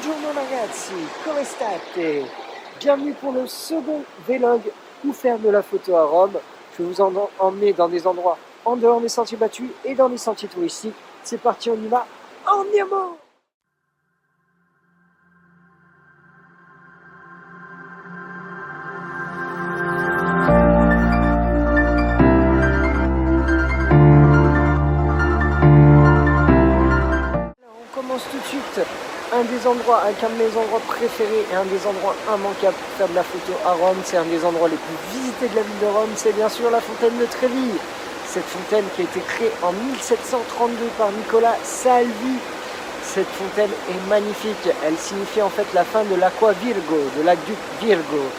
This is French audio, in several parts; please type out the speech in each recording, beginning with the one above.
Buongiorno ragazzi, come state? Bienvenue pour le second vlog ou faire de la photo à Rome. Je vais vous emmener dans des endroits en dehors des sentiers battus et dans les sentiers touristiques. C'est parti, on y va, andiamo! On commence tout de suite. Un des endroits, avec un de mes endroits préférés et un des endroits immanquables pour faire de la photo à Rome, c'est un des endroits les plus visités de la ville de Rome, c'est bien sûr la fontaine de Trévi. Cette fontaine qui a été créée en 1732 par Nicolas Salvi. Cette fontaine est magnifique, elle signifie en fait la fin de l'Aqua Virgo, de l'aqueduc Virgo.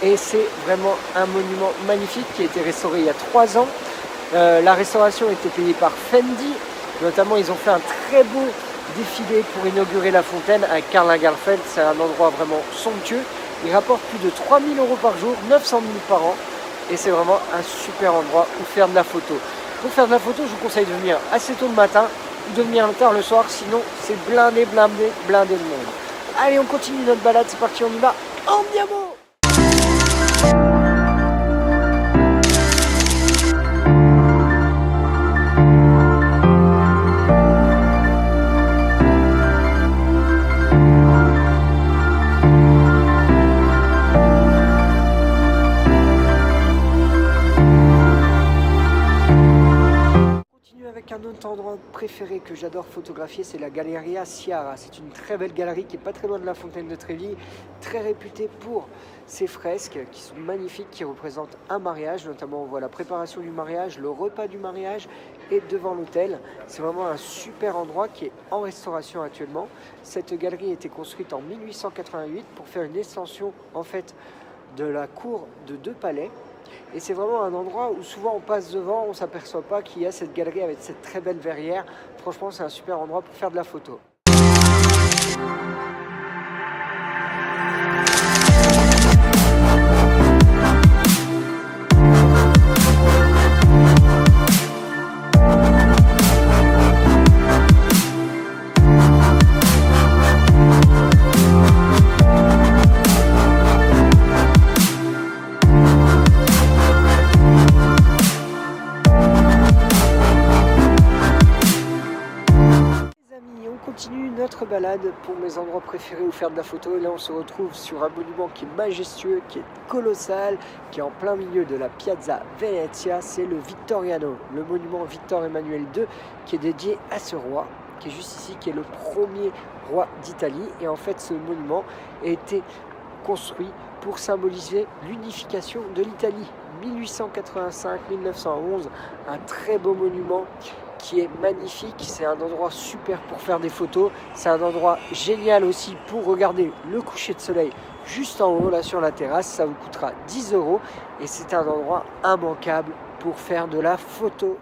Et c'est vraiment un monument magnifique qui a été restauré il y a 3 ans. La restauration a été payée par Fendi, notamment ils ont fait un très beau défilé pour inaugurer la fontaine avec Karl Lagerfeld. C'est un endroit vraiment somptueux. Il rapporte plus de 3 000 € par jour, 900 000 par an. Et c'est vraiment un super endroit où faire de la photo. Pour faire de la photo, je vous conseille de venir assez tôt le matin ou de venir tard le soir, sinon c'est blindé de monde. Allez, on continue notre balade, c'est parti, on y va, andiamo! Un autre endroit préféré que j'adore photographier, c'est la Galleria Sciarra. C'est une très belle galerie qui est pas très loin de la fontaine de Trévi, très réputée pour ses fresques qui sont magnifiques, qui représentent un mariage. Notamment on voit la préparation du mariage, le repas du mariage et devant l'hôtel. C'est vraiment un super endroit qui est en restauration actuellement. Cette galerie a été construite en 1888 pour faire une extension en fait de la cour de 2 palais. Et c'est vraiment un endroit où souvent on passe devant, on ne s'aperçoit pas qu'il y a cette galerie avec cette très belle verrière. Franchement, c'est un super endroit pour faire de la photo. Continue notre balade pour mes endroits préférés où faire de la photo. Et là on se retrouve sur un monument qui est majestueux, qui est colossal, qui est en plein milieu de la Piazza Venezia. C'est le Vittoriano, le monument Victor Emmanuel II, qui est dédié à ce roi qui est juste ici, qui est le premier roi d'Italie. Et en fait ce monument a été construit pour symboliser l'unification de l'Italie. 1885-1911, un très beau monument qui est magnifique, c'est un endroit super pour faire des photos, c'est un endroit génial aussi pour regarder le coucher de soleil juste en haut là sur la terrasse, ça vous coûtera 10 € et c'est un endroit immanquable pour faire de la photo.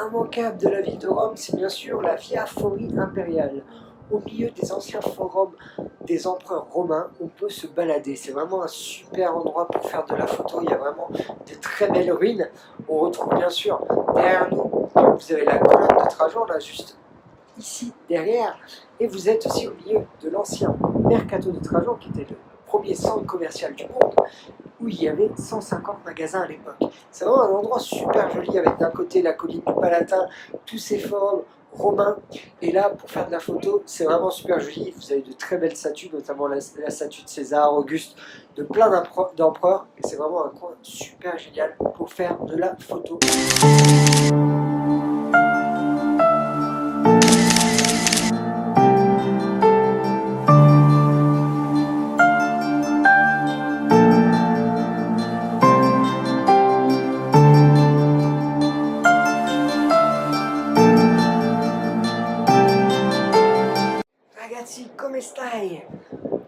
Immanquable de la ville de Rome, c'est bien sûr la Via Fori Imperiale. Au milieu des anciens forums des empereurs romains, on peut se balader. C'est vraiment un super endroit pour faire de la photo. Il y a vraiment de très belles ruines. On retrouve bien sûr derrière nous, vous avez la colonne de Trajan, là juste ici derrière. Et vous êtes aussi au milieu de l'ancien Mercato de Trajan, qui était le premier centre commercial du monde, où il y avait 150 magasins à l'époque. C'est vraiment un endroit super joli avec d'un côté la colline du Palatin, tous ces forums romains. Et là, pour faire de la photo, c'est vraiment super joli. Vous avez de très belles statues, notamment la statue de César, Auguste, de plein d'empereurs. Et c'est vraiment un coin super génial pour faire de la photo. ragazzi, come stai?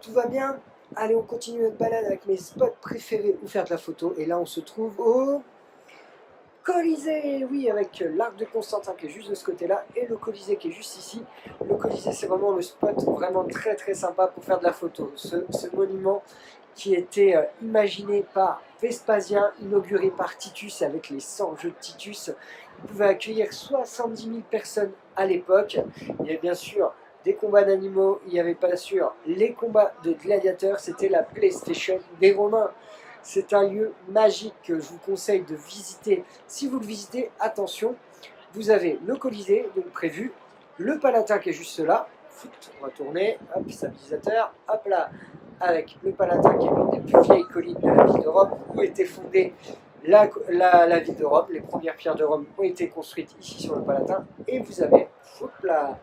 Tout va bien? Allez, on continue notre balade avec mes spots préférés où faire de la photo. Et là, on se trouve au Colisée, oui, avec l'Arc de Constantin qui est juste de ce côté-là et le Colisée qui est juste ici. Le Colisée, c'est vraiment le spot vraiment très très sympa pour faire de la photo. Ce monument qui était imaginé par Vespasien, inauguré par Titus avec les 100 jeux de Titus. Il pouvait accueillir 70 000 personnes à l'époque. Il y avait bien sûr des combats d'animaux, il y avait bien sûr les combats de gladiateurs, c'était la PlayStation des Romains. C'est un lieu magique que je vous conseille de visiter. Si vous le visitez, attention, vous avez le Colisée, donc prévu, le Palatin qui est juste là, on va tourner, hop, stabilisateur, hop là, avec le Palatin qui est l'une des plus vieilles collines de la ville de Rome, où était fondée la ville de Rome. Les premières pierres de Rome ont été construites ici sur le Palatin, et vous avez, hop là,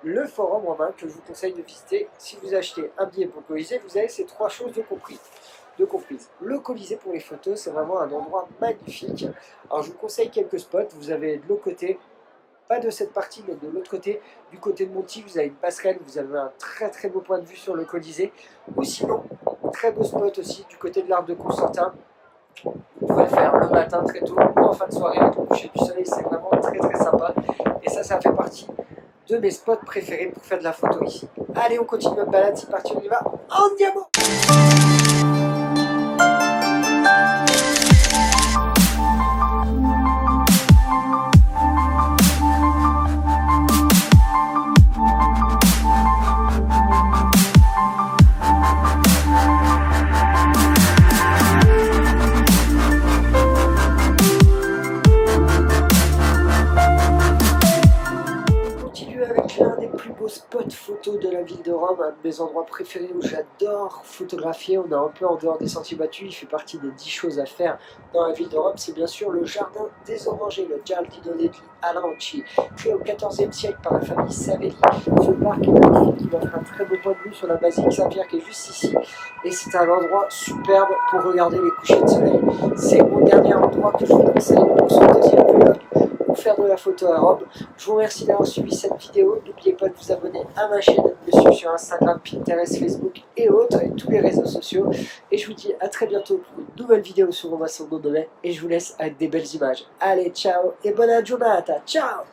le Forum romain que je vous conseille de visiter. Si vous achetez un billet pour le Colisée, vous avez ces trois choses de comprises. Le Colisée pour les photos, c'est vraiment un endroit magnifique. Alors je vous conseille quelques spots. Vous avez de l'autre côté, pas de cette partie, mais de l'autre côté, du côté de Monti, vous avez une passerelle, vous avez un très très beau point de vue sur le Colisée. Ou sinon, très beau spot aussi du côté de l'Arc de Constantin. Vous pouvez le faire le matin très tôt ou en fin de soirée avec le coucher du soleil, c'est vraiment très très sympa. Et ça fait partie de mes spots préférés pour faire de la photo ici. Allez, on continue notre balade, c'est parti, on y va, andiamo! Avec l'un des plus beaux spots photos de la ville de Rome, un de mes endroits préférés où j'adore photographier. On est un peu en dehors des sentiers battus, il fait partie des 10 choses à faire dans la ville de Rome. C'est bien sûr le jardin des orangers, le Giardino degli Aranci, créé au XIVe siècle par la famille Savelli. Ce parc est magnifique, il offre un très beau point de vue sur la basilique Saint-Pierre qui est juste ici. Et c'est un endroit superbe pour regarder les couchers de soleil. C'est mon dernier endroit que je vous conseille pour ce deuxième vlog. Faire de la photo à Rome. Je vous remercie d'avoir suivi cette vidéo. N'oubliez pas de vous abonner à ma chaîne, de me suivre sur Instagram, Pinterest, Facebook et autres, et tous les réseaux sociaux. Et je vous dis à très bientôt pour une nouvelle vidéo sur Roma Gondole. Et je vous laisse avec des belles images. Allez, ciao et bonne giornata. Ciao!